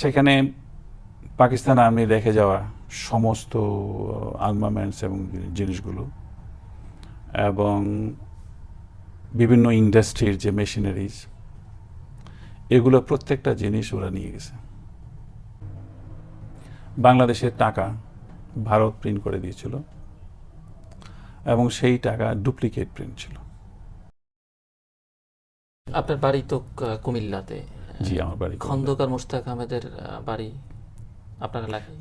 সেখানে পাকিস্তান আর্মি রেখে যাওয়া সমস্ত আর্মামেন্টস এবং জিনিসগুলো এবং বিভিন্ন ইন্ডাস্ট্রির যে মেশিনারিজ, এগুলো প্রত্যেকটা জিনিস ওরা নিয়ে গেছে। বাংলাদেশের টাকা ভারত প্রিন্ট করে দিয়েছিল এবং সেই টাকা ডুপ্লিকেট প্রিন্ট ছিল। আপনার বাড়ি তো কুমিল্লাতে। জি, আমার বাড়ি খন্দকার মোশতাক আহমেদের বাড়ি আপনার এলাকায়?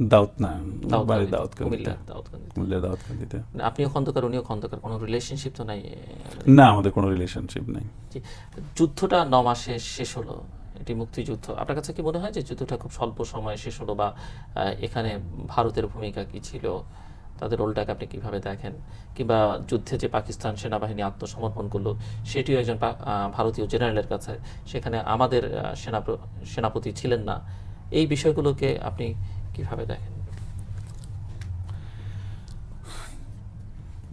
বাড়ি দাউদকান্দিতে। আপনিও খন্দকার, উনিও খন্দকার, কোনো রিলেশনশিপ তো নাই? না, আমাদের কোনো রিলেশনশিপ নেই। যুদ্ধটা 9 মাসে শেষ হলো, এটি মুক্তিযুদ্ধ। আপনার কাছে কি মনে হয় যে যুদ্ধটা খুব স্বল্প সময়ে শেষ হলো, বা এখানে ভারতের ভূমিকা কি ছিল, তাদের রোলটাকে আপনি কিভাবে দেখেন? কিংবা যুদ্ধে যে পাকিস্তান সেনাবাহিনী আত্মসমর্পণ করলো, সেটিও একজন ভারতীয় জেনারেলের কাছে, সেখানে আমাদের সেনাপতি ছিলেন না। এই বিষয়গুলোকে আপনি কিভাবে দেখেন?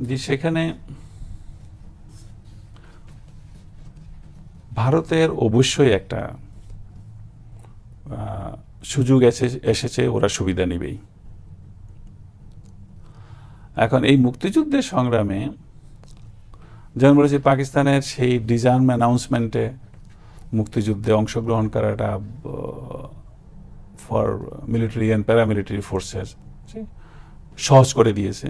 যে সেখানে ভারতের অবশ্যই একটা সুযোগ এসেছে, ওরা সুবিধা নেবেই। এখন এই মুক্তিযুদ্ধের সংগ্রামে যেমন বলেছি, পাকিস্তানের সেই ডিজার্ম অ্যানাউন্সমেন্টে মুক্তিযুদ্ধে অংশগ্রহণ করাটা for military and paramilitary forces সহজ করে দিয়েছে।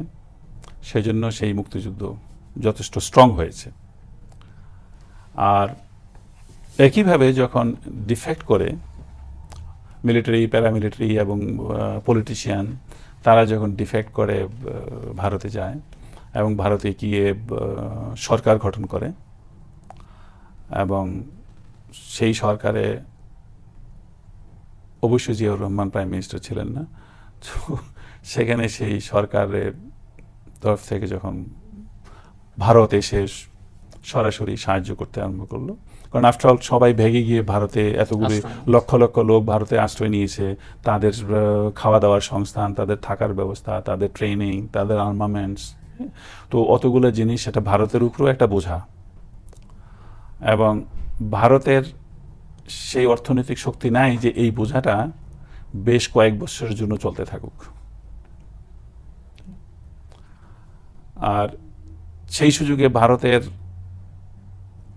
সেই জন্য সেই মুক্তিযুদ্ধ যথেষ্ট স্ট্রং হয়েছে। আর একইভাবে যখন ডিফেক্ট করে মিলিটারি, প্যারামিলিটারি এবং পলিটিশিয়ান, তারা যখন ডিফেক্ট করে ভারতে যায় এবং ভারতে গিয়ে সরকার গঠন করে এবং সেই সরকারে অবশ্যই জিয়াউর রহমান প্রাইম মিনিস্টার ছিলেন না, তো সেখানে সেই সরকারের তরফ থেকে যখন ভারত এসে সরাসরি সাহায্য করতে আরম্ভ করলো, কারণ আফটারঅল সবাই ভেগে গিয়ে ভারতে এতগুলি লক্ষ লক্ষ লোক ভারতে আশ্রয় নিয়েছে, তাদের খাওয়া দাওয়ার সংস্থান, তাদের থাকার ব্যবস্থা, তাদের ট্রেনিং, তাদের আর্মামেন্টস, তো অতগুলো জিনিস সেটা ভারতের উপরেও একটা বোঝা। এবং ভারতের সেই অর্থনৈতিক শক্তি নাই যে এই বোঝাটা বেশ কয়েক বছরের জন্য চলতে থাকুক। আর সেই সুযোগে ভারতের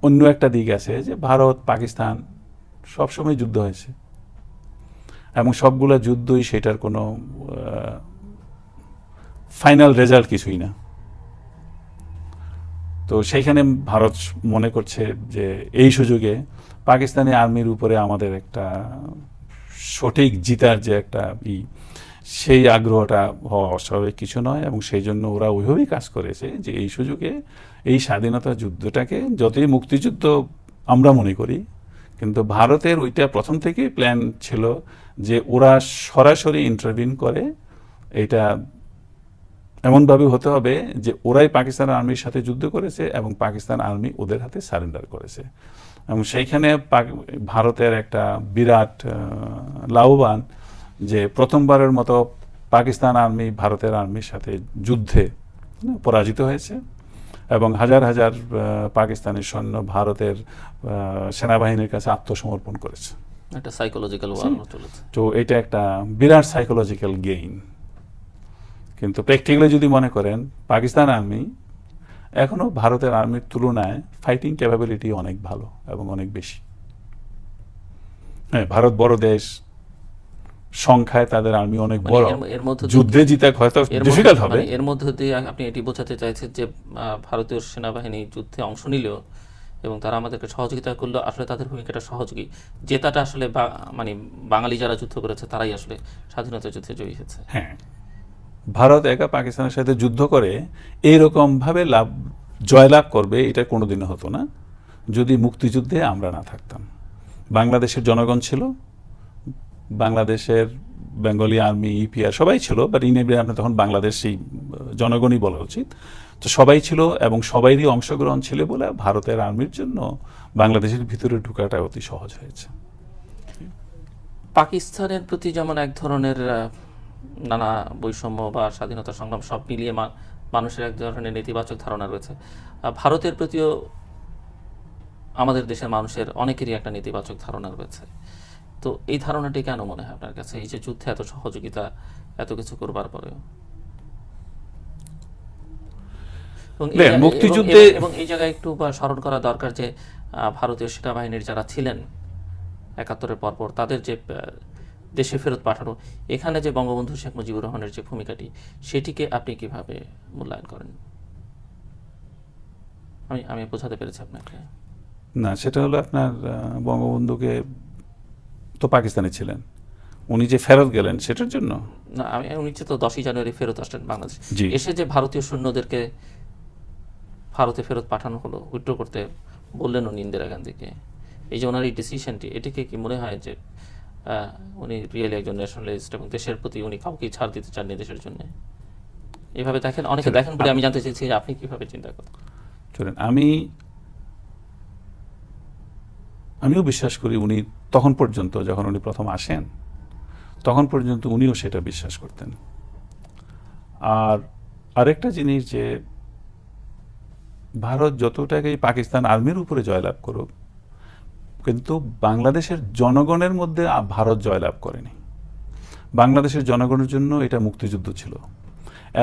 অন্য একটা দিক আছে যে ভারত পাকিস্তান সবসময় যুদ্ধ হয়েছে এবং সবগুলো যুদ্ধই সেটার কোনো ফাইনাল রেজাল্ট কিছুই না। তো সেইখানে ভারত মনে করছে যে এই সুযোগে পাকিস্তানি আর্মির উপরে আমাদের একটা সঠিক জিতার যে একটা সেই আগ্রহটা হওয়া অস্বাভাবিক কিছু নয়, এবং সেই জন্য ওরা ওইভাবেই কাজ করেছে যে এই সুযোগে এই স্বাধীনতা যুদ্ধটাকে, যতই মুক্তিযুদ্ধ আমরা মনে করি, কিন্তু ভারতের ওইটা প্রথম থেকেই প্ল্যান ছিল যে ওরা সরাসরি ইন্টারভিন করে, এটা এমনভাবে হতে হবে যে ওরাই পাকিস্তান আর্মির সাথে যুদ্ধ করেছে এবং পাকিস্তান আর্মি ওদের হাতে সারেন্ডার করেছে। এবং সেইখানে ভারতের একটা বিরাট লাভবান যে প্রথমবারের মতো পাকিস্তান আর্মি ভারতের আর্মির সাথে যুদ্ধে পরাজিত হয়েছে এবং হাজার হাজার পাকিস্তানি সৈন্য ভারতের সেনাবাহিনীর কাছে আত্মসমর্পণ করেছে। একটা সাইকোলজিক্যাল ওয়ার চলেছে। তো এটা একটা বিরাট সাইকোলজিক্যাল গেইন। কিন্তু প্র্যাকটিক্যালি যদি মনে করেন, পাকিস্তান আর্মি এখনো ভারতের আর্মির তুলনায় ফাইটিং ক্যাপাবিলিটি অনেক ভালো এবং অনেক বেশি। হ্যাঁ, ভারত বড় দেশ, সংখ্যায় তাদের আর্মি অনেক বড়, যুদ্ধে জিতে হয়তো ডিফিকাল্ট হবে। এর মধ্যে দিয়ে আপনি এটি বোঝাতে চাইছেন যে ভারতীয় সেনাবাহিনী যুদ্ধে অংশ নিলেও এবং তারা আমাদেরকে সহযোগিতা করলো, আসলে তাদের ভূমিকাটা সহযোগী, জেতাটা আসলে মানে বাঙালি যারা যুদ্ধ করেছে তারাই আসলে স্বাধীনতা যুদ্ধে জয়ী হয়েছে। হ্যাঁ, ভারত একা পাকিস্তানের সাথে যুদ্ধ করে এইরকম ভাবে জয়লাভ করবে এটা কোনোদিনও হতো না যদি মুক্তিযুদ্ধে আমরা না থাকতাম। বাংলাদেশের জনগণ ছিল, বাংলাদেশের বেঙ্গলি আর্মি, ইপিআর সবাই ছিল, বাট আপনি তখন বাংলাদেশি জনগণই বলা উচিত। তো সবাই ছিল এবং সবাইরই অংশগ্রহণ ছিল বলে ভারতের আর্মির জন্য বাংলাদেশের ভিতরে ঢুকাটা অতি সহজ হয়েছে। পাকিস্তানের প্রতি যেমন এক ধরনের নানা বৈষম্য বা স্বাধীনতা সংগ্রাম সব মিলিয়ে মানুষের এক ধরনের নেতিবাচক ধারণা রয়েছে, ভারতের প্রতিও আমাদের দেশের মানুষের অনেকেরই একটা নেতিবাচক ধারণা রয়েছে। তো এই ধারণাটি কেন মনে হয় আপনার কাছে, এই যে যুদ্ধে এত সহযোগিতা, এত কিছু করবার পরেও? এবং এই দেখেন, মুক্তিযুদ্ধে এবং এই জায়গায় একটু স্মরণ করা দরকার যে ভারতীয় সেনাবাহিনীর যারা ছিলেন ৭১-এর পরপর, তাদের যে দেশে ফেরত পাঠানো, এখানে যে বঙ্গবন্ধু শেখ মুজিবুর রহমানের যে ভূমিকাটি, সেটিকে আপনি কিভাবে মূল্যায়ন করেন? আমি বোঝাতে পেরেছি আপনাকে? না, সেটা হলো আপনার বঙ্গবন্ধুকে তো পাকিস্তানি ছিলেন, উনি যে ফেরত গেলেন সেটার জন্য। না, উনি তো 10ই জানুয়ারি ফেরত আসলেন বাংলাদেশ, জি। এসে যে ভারতীয় সৈন্যদেরকে ভারতে ফেরত পাঠানো হলো, উইথড্র করতে বললেন উনি ইন্দিরা গান্ধীকে, এই যে ওনার এই ডিসিশনটি, এটিকে কি মনে হয় যে উনি রিয়েলি একজন ন্যাশনালিস্ট এবং দেশের প্রতি উনি কাউকেই ছাড় দিতে চাননি দেশের জন্য? এভাবে দেখেন, অনেকে দেখেন বলে আমি জানতে চাইছি যে আপনি কিভাবে চিন্তা করেন? চলেন, আমিও বিশ্বাস করি উনি তখন পর্যন্ত, যখন উনি প্রথম আসেন তখন পর্যন্ত উনিও সেটা বিশ্বাস করতেন। আর আরেকটা জিনিস, যে ভারত যতটাকেই পাকিস্তান আর্মির উপরে জয়লাভ করুক, কিন্তু বাংলাদেশের জনগণের মধ্যে ভারত জয়লাভ করেনি। বাংলাদেশের জনগণের জন্য এটা মুক্তিযুদ্ধ ছিল,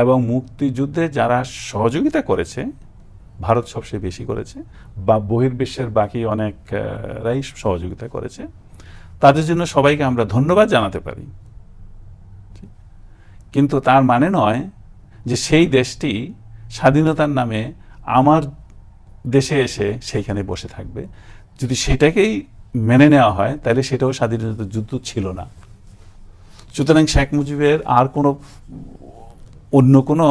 এবং মুক্তিযুদ্ধে যারা সহযোগিতা করেছে ভারত সবচেয়ে বেশি করেছে, বা বহির্বিশ্বের বাকি অনেকরাই সহযোগিতা করেছে, তাদের জন্য সবাইকে আমরা ধন্যবাদ জানাতে পারি। কিন্তু তার মানে নয় যে সেই দেশটি স্বাধীনতার নামে আমার দেশে এসে সেইখানে বসে থাকবে। যদি সেটাকেই মেনে নেওয়া হয় তাহলে সেটাও স্বাধীনতা যুদ্ধ ছিল না। সুতরাং শেখ মুজিবের আর কোনো অন্য কোনো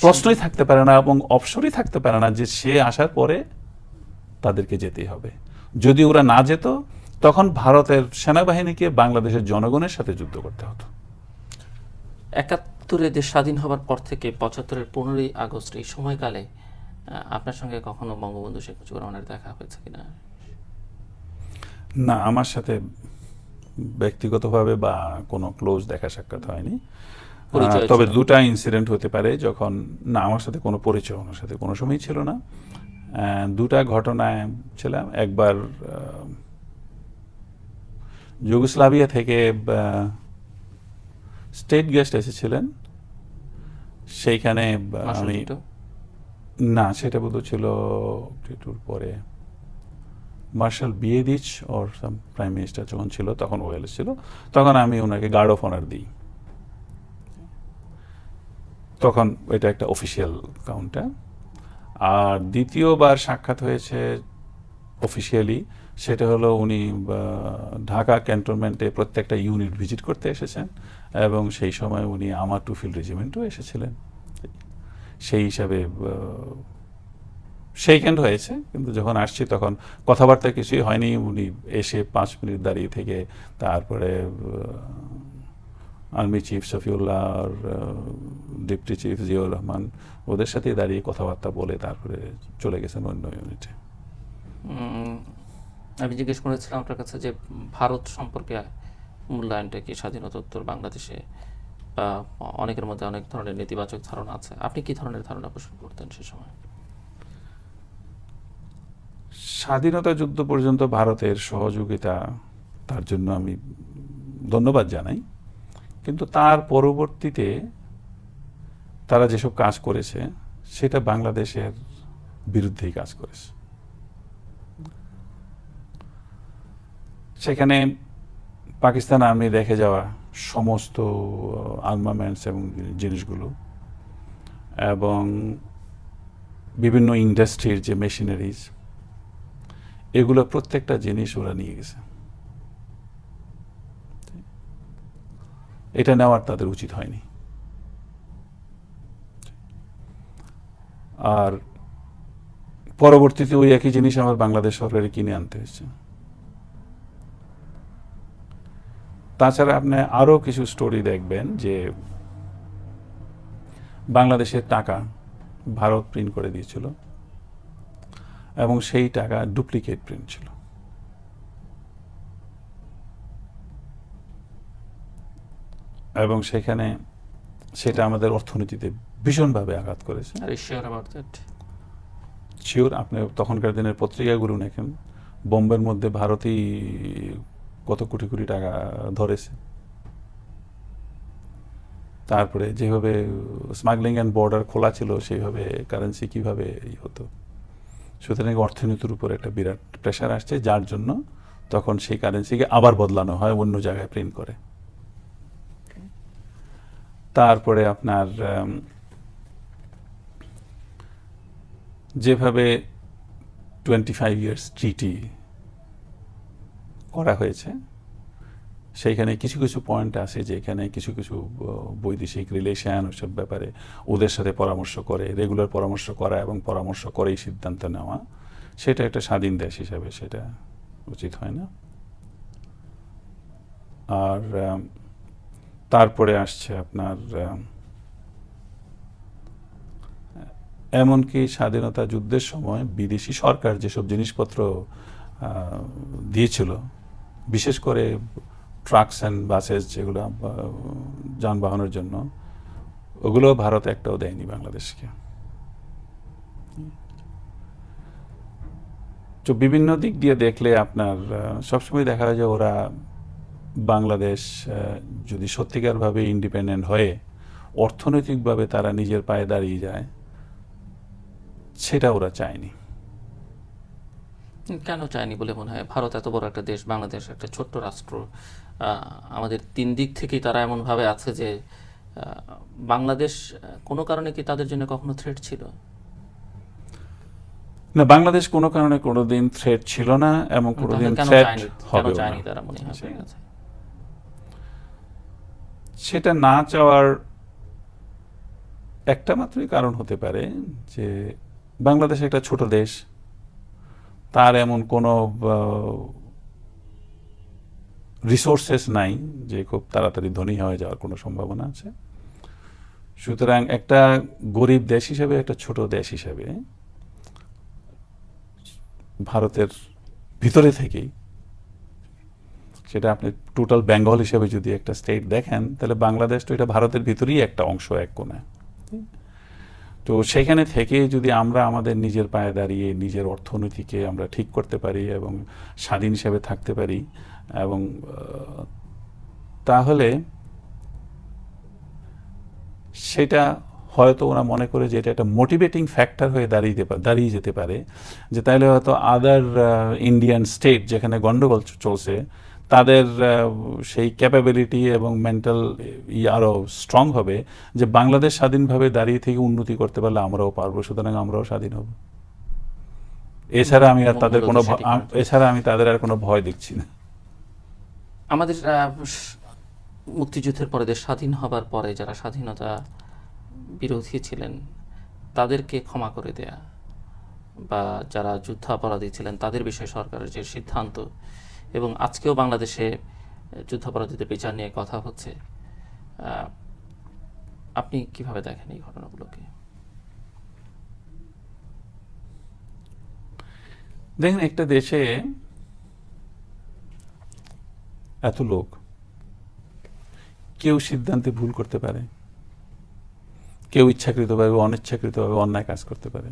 প্রশ্নই থাকতে পারে না এবং অপশনই থাকতে পারে না যে সে আসার পরে তাদেরকে যেতেই হবে। যদি ওরা না যেত, তখন ভারতের সেনাবাহিনীকে বাংলাদেশের জনগণের সাথে যুদ্ধ করতে হতো। ৭১-এ দেশ স্বাধীন হবার পর থেকে ৭৫-এর 15ই আগস্ট, এই সময়কালে আপনার সঙ্গে কখনো বঙ্গবন্ধু শেখ মুজিবুর রহমানের দেখা হয়েছে কিনা? না, আমার সাথে ব্যক্তিগতভাবে বা কোনো ক্লোজ দেখা সাক্ষাৎ হয়নি। তবে দুটা ইনসিডেন্ট হতে পারে যখন, না, আমার সাথে কোনো পরিচয় ওনার সাথে কোনো সময় ছিল না। দুটা ঘটনায় ছিলাম। একবার যুগোস্লাভিয়া থেকে স্টেট গেস্ট এসেছিলেন, সেইখানে আমি, না, সেটা বোধ ছিল টিটুর পরে মার্শাল বিয়েদিচ ওর প্রাইম মিনিস্টার যখন ছিল, তখন ও এসেছিল, তখন আমি ওনাকে গার্ড অফ অনার দিই। তখন এটা একটা অফিসিয়াল কাউন্টার। আর দ্বিতীয়বার সাক্ষাৎ হয়েছে অফিসিয়ালি, সেটা হলো উনি ঢাকা ক্যান্টনমেন্টে প্রত্যেকটা ইউনিট ভিজিট করতে এসেছেন, এবং সেই সময় উনি আমার 2 ফিল্ড রেজিমেন্টও এসেছিলেন। সেই হিসাবে সেইখানে হয়েছে, কিন্তু যখন আসছি তখন কথাবার্তা কিছুই হয়নি। উনি এসে 5 মিনিট দাঁড়িয়ে থেকে তারপরে আর্মি চিফ শফিউল্লাহ আর ডেপুটি চিফ জিয়াউর রহমান, ওদের সাথে দাঁড়িয়ে কথাবার্তা বলে তারপরে চলে গেছেন অন্য ইউনিটে। আমি জিজ্ঞেস করেছিলাম আপনার কাছে যে ভারত সম্পর্কে মূল্যায়নটা কি স্বাধীনতোত্তর বাংলাদেশে, অনেকের মধ্যে অনেক ধরনের নেতিবাচক ধারণা আছে, আপনি কি ধরনের ধারণা পোষণ করতেন সে সময়? স্বাধীনতা যুদ্ধ পর্যন্ত ভারতের সহযোগিতা, তার জন্য আমি ধন্যবাদ জানাই, কিন্তু তার পরবর্তীতে তারা যেসব কাজ করেছে সেটা বাংলাদেশের বিরুদ্ধেই কাজ করেছে। সেখানে পাকিস্তান আর্মি রেখে যাওয়া সমস্ত আর্মামেন্টস এবং জিনিসগুলো, এবং বিভিন্ন ইন্ডাস্ট্রির যে মেশিনারিজ, এগুলো প্রত্যেকটা জিনিস ওরা নিয়ে গেছে। এটা নেওয়ার তাদের উচিত হয়নি। আর পরবর্তীতে ওই একই জিনিস আমার বাংলাদেশ সরকারে কিনে আনতে হয়েছে। তাছাড়া আপনি আরো কিছু স্টোরি দেখবেন যে বাংলাদেশের টাকা ভারত প্রিন্ট করে দিয়েছিল, এবং সেই টাকা ডুপ্লিকেট প্রিন্ট ছিল। এবং সেখানে সেটা আমাদের অর্থনীতিতে ভীষণভাবে আঘাত করেছে। শিওর, আপনি তখনকার দিনের পত্রিকাগুলো দেখেন, বোম্বের মধ্যে ভারতী কত কোটি কোটি টাকা ধরেছে। তারপরে যেভাবে স্মাগলিং অ্যান্ড বর্ডার খোলা ছিল সেইভাবে কারেন্সি কিভাবে হতো। সুতরাং অর্থনীতির উপর একটা বিরাট প্রেশার আসছে, যার জন্য তখন সেই কারেন্সিকে আবার বদলানো হয়, অন্য জায়গায় প্রিন্ট করে। তারপরে আপনার যেভাবে 25 ইয়ার্স ট্রিটি করা হয়েছে, সেইখানে কিছু কিছু পয়েন্ট আছে যেখানে কিছু কিছু বৈদেশিক রিলেশন ওসব ব্যাপারে ওদের সাথে পরামর্শ করে, রেগুলার পরামর্শ করা এবং পরামর্শ করেই সিদ্ধান্ত নেওয়া, সেটা একটা স্বাধীন দেশ হিসাবে সেটা উচিত হয় না। আর তারপরে আসছে আপনার এমনকি স্বাধীনতা যুদ্ধের সময় বিদেশি সরকার যেসব জিনিসপত্র দিয়েছিল, বিশেষ করে ট্রাকস অ্যান্ড বাসেস, যেগুলো যানবাহনের জন্য, ওগুলো ভারত একটাও দেয়নি বাংলাদেশকে। তো বিভিন্ন দিক দিয়ে দেখলে আপনার সবসময় দেখা যায় যে ওরা বাংলাদেশ যদি সত্যিকারভাবে ইন্ডিপেন্ডেন্ট হয়ে অর্থনৈতিকভাবে তারা নিজের পায়ে দাঁড়িয়ে যায়, সেটা ওরা চায়নি। কেন চায়নি বলে মনে হয়? ভারত এত বড় একটা দেশ, বাংলাদেশ একটা ছোট্ট রাষ্ট্র। আমাদের তিন দিক থেকেই তারা এমনভাবে আছে যে বাংলাদেশ কোনো কারণে কি তাদের জন্য কখনো থ্রেট ছিল? না, বাংলাদেশ কোনো কারণে কোনোদিন থ্রেট ছিল না এবং কোনোদিন থ্রেট হবে না। তারা মনে হয় আপনার কাছে সেটা না চাওয়ার একটা মাত্রই কারণ হতে পারে যে বাংলাদেশ একটা ছোট দেশ, তার এমন কোনো রিসোর্সেস নাই যে খুব তাড়াতাড়ি ধনী হয়ে যাওয়ার কোনো সম্ভাবনা আছে। সুতরাং একটা গরিব দেশ হিসেবে, একটা ছোট দেশ হিসেবে ভারতের ভিতরে থেকেই, সেটা আপনি টোটাল বেঙ্গল হিসেবে যদি একটা স্টেট দেখেন, তাহলে বাংলাদেশ তো এটা ভারতের ভিতরেই একটা অংশ, এক কোণে। তো সেখানে থেকে যদি আমরা আমাদের নিজের পায়ে দাঁড়িয়ে নিজের অর্থনীতিকে আমরা ঠিক করতে পারি এবং স্বাধীন হিসেবে থাকতে পারি, এবং তাহলে সেটা হয়তো ওরা মনে করে যে এটা একটা মোটিভেটিং ফ্যাক্টর হয়ে দাঁড়িয়ে যেতে পারে, যে তাহলে হয়তো আদার ইন্ডিয়ান স্টেট যেখানে গন্ডগোল চলছে, তাদের সেই ক্যাপাবিলিটি এবং মেন্টাল আরও স্ট্রং হবে যে বাংলাদেশ স্বাধীনভাবে দাঁড়িয়ে থেকে উন্নতি করতে পারলে আমরাও পারবো, সুতরাং আমরাও স্বাধীন হব। এছাড়া আমি তাদের আর কোনো ভয় দেখছি না। আমাদের মুক্তিযুদ্ধের পরে দেশ স্বাধীন হবার পরে যারা স্বাধীনতা বিরোধী ছিলেন তাদেরকে ক্ষমা করে দেয়া, বা যারা যুদ্ধাপরাধী ছিলেন তাদের বিষয়ে সরকারের যে সিদ্ধান্ত, এবং আজকেও বাংলাদেশে যুদ্ধাপরাধীদের বিচার নিয়ে কথা হচ্ছে, আপনি কিভাবে দেখেন এই ঘটনাগুলোকে? দেখেন, একটা দেশে এত লোক, কেউ সিদ্ধান্তে ভুল করতে পারে, কেউ ইচ্ছাকৃতভাবে অনিচ্ছাকৃতভাবে অন্যায় কাজ করতে পারে।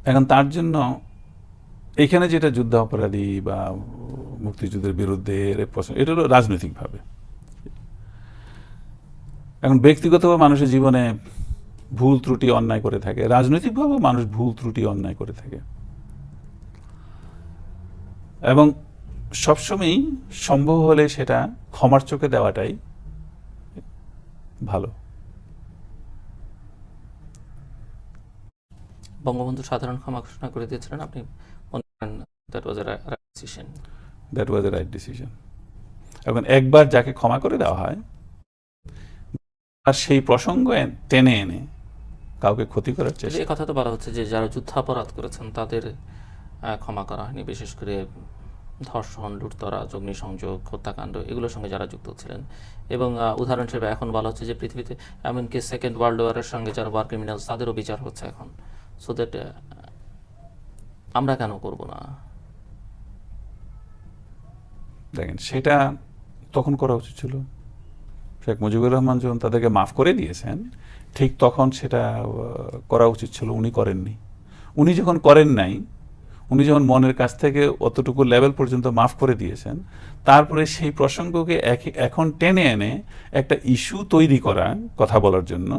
এখন তার জন্য এখানে যেটা যুদ্ধ অপরাধী বা মুক্তিযুদ্ধের বিরুদ্ধে এটা হলো রাজনৈতিকভাবে। এখন ব্যক্তিগতভাবে মানুষের জীবনে ভুল ত্রুটি অন্যায় করে থাকে, রাজনৈতিকভাবেও মানুষ ভুল ত্রুটি অন্যায় করে থাকে, এবং সবসময়ই সম্ভব হলে সেটা ক্ষমার চোখে দেওয়াটাই ভালো। বঙ্গবন্ধু সাধারণ ক্ষমা ঘোষণা করে দিয়েছিলেন, আপনি মনে করেন that was A right decision? That was A right decision. এখন একবার যাকে ক্ষমা করে দেওয়া হয়, আর সেই প্রসঙ্গ টেনে এনে কাউকে ক্ষতি করার চেষ্টা, এই কথা তো বলা হচ্ছে যে যারা যুদ্ধাপরাধ করেছেন তাদের ক্ষমা করা হয়নি, বিশেষ করে ধর্ষণ, লুটতরাজ, অগ্নিসংযোগ, হত্যাকাণ্ড, এগুলোর সঙ্গে যারা যুক্ত ছিলেন। এবং উদাহরণ হিসেবে এখন বলা হচ্ছে যে পৃথিবীতে এমনকি সেকেন্ড ওয়ার্ল্ড ওয়ারের সঙ্গে যারা ওয়ার ক্রিমিনালস, তাদেরও বিচার হচ্ছে এখন। সো দ্যাট আমরা কেন করব না? দেখেন, সেটা তখন করা উচিত ছিল। শেখ মুজিবুর রহমান যখন তাদেরকে মাফ করে দিয়েছেন, ঠিক তখন সেটা করা উচিত ছিল, উনি করেননি। উনি যখন করেন নাই, উনি যখন মনের কাছ থেকে অতটুকু লেভেল পর্যন্ত মাফ করে দিয়েছেন, তারপরে সেই প্রসঙ্গকে এখন টেনে এনে একটা ইস্যু তৈরি করা, কথা বলার জন্য,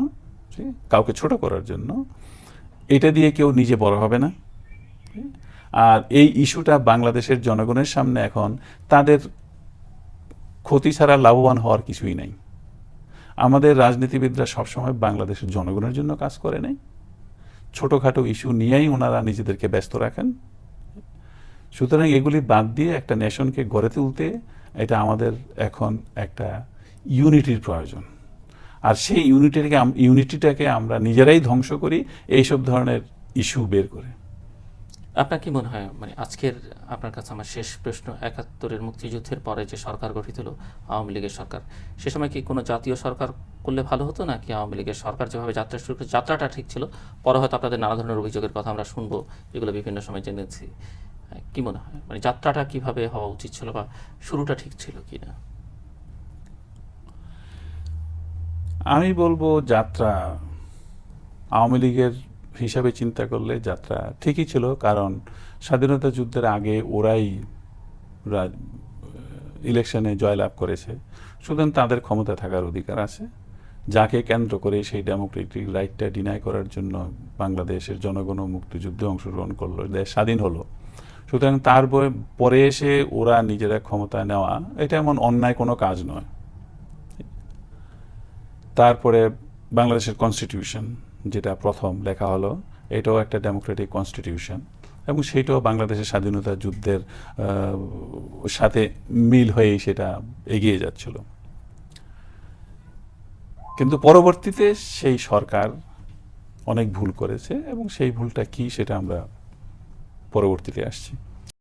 কাউকে ছোট করার জন্য, এটা দিয়ে কেউ নিজে বড় হবে না। আর এই ইস্যুটা বাংলাদেশের জনগণের সামনে এখন তাদের ক্ষতি ছাড়া লাভবান হওয়ার কিছুই নাই। আমাদের রাজনীতিবিদরা সবসময় বাংলাদেশের জনগণের জন্য কাজ করে নাই, ছোটখাটো ইস্যু নিয়েই ওনারা নিজেদেরকে ব্যস্ত রাখেন। সুতরাং এগুলি বাদ দিয়ে একটা নেশনকে গড়ে তুলতে এটা আমাদের এখন একটা ইউনিটির প্রয়োজন। আর সেই ইউনিটিটাকে আমরা নিজেরাই ধ্বংস করি এইসব ধরনের ইস্যু বের করে। আপনার কি মনে হয়, মানে আজকের আপনার কাছে আমার শেষ প্রশ্ন, ৭১-এর মুক্তিযুদ্ধের পরে যে সরকার গঠিত হলো আওয়ামী লীগের সরকার, সে সময় কি কোনো জাতীয় সরকার করলে ভালো হতো, নাকি আওয়ামী লীগের সরকার যেভাবে যাত্রা শুরু করে যাত্রাটা ঠিক ছিল? পরে হয়তো আপনাদের নানা ধরনের অভিযোগের কথা আমরা শুনবো, যেগুলো বিভিন্ন সময় জেনেছি। কি মনে হয়, মানে যাত্রাটা কিভাবে হওয়া উচিত ছিল, বা শুরুটা ঠিক ছিল কিনা? আমি বলবো যাত্রা আওয়ামী লীগের হিসাবে চিন্তা করলে যাত্রা ঠিকই ছিল, কারণ স্বাধীনতা যুদ্ধের আগে ওরাই ইলেকশনে জয়লাভ করেছে, সুতরাং তাদের ক্ষমতা থাকার অধিকার আছে। যাকে কেন্দ্র করে সেই ডেমোক্রেটিক রাইটটা ডিনাই করার জন্য বাংলাদেশের জনগণ মুক্তিযুদ্ধে অংশগ্রহণ করলো, দেশ স্বাধীন হলো। সুতরাং তার পরে এসে ওরা নিজেরা ক্ষমতা নেওয়া, এটা এমন অন্যায় কোনো কাজ নয়। তারপরে বাংলাদেশের কনস্টিটিউশন যেটা প্রথম লেখা হলো, এটাও একটা ডেমোক্রেটিক কনস্টিটিউশন, এবং সেটাও বাংলাদেশের স্বাধীনতা যুদ্ধের সাথে মিল হয়েই সেটা এগিয়ে যাচ্ছিল। কিন্তু পরবর্তীতে সেই সরকার অনেক ভুল করেছে, এবং সেই ভুলটা কি সেটা আমরা পরবর্তীতে আসছি।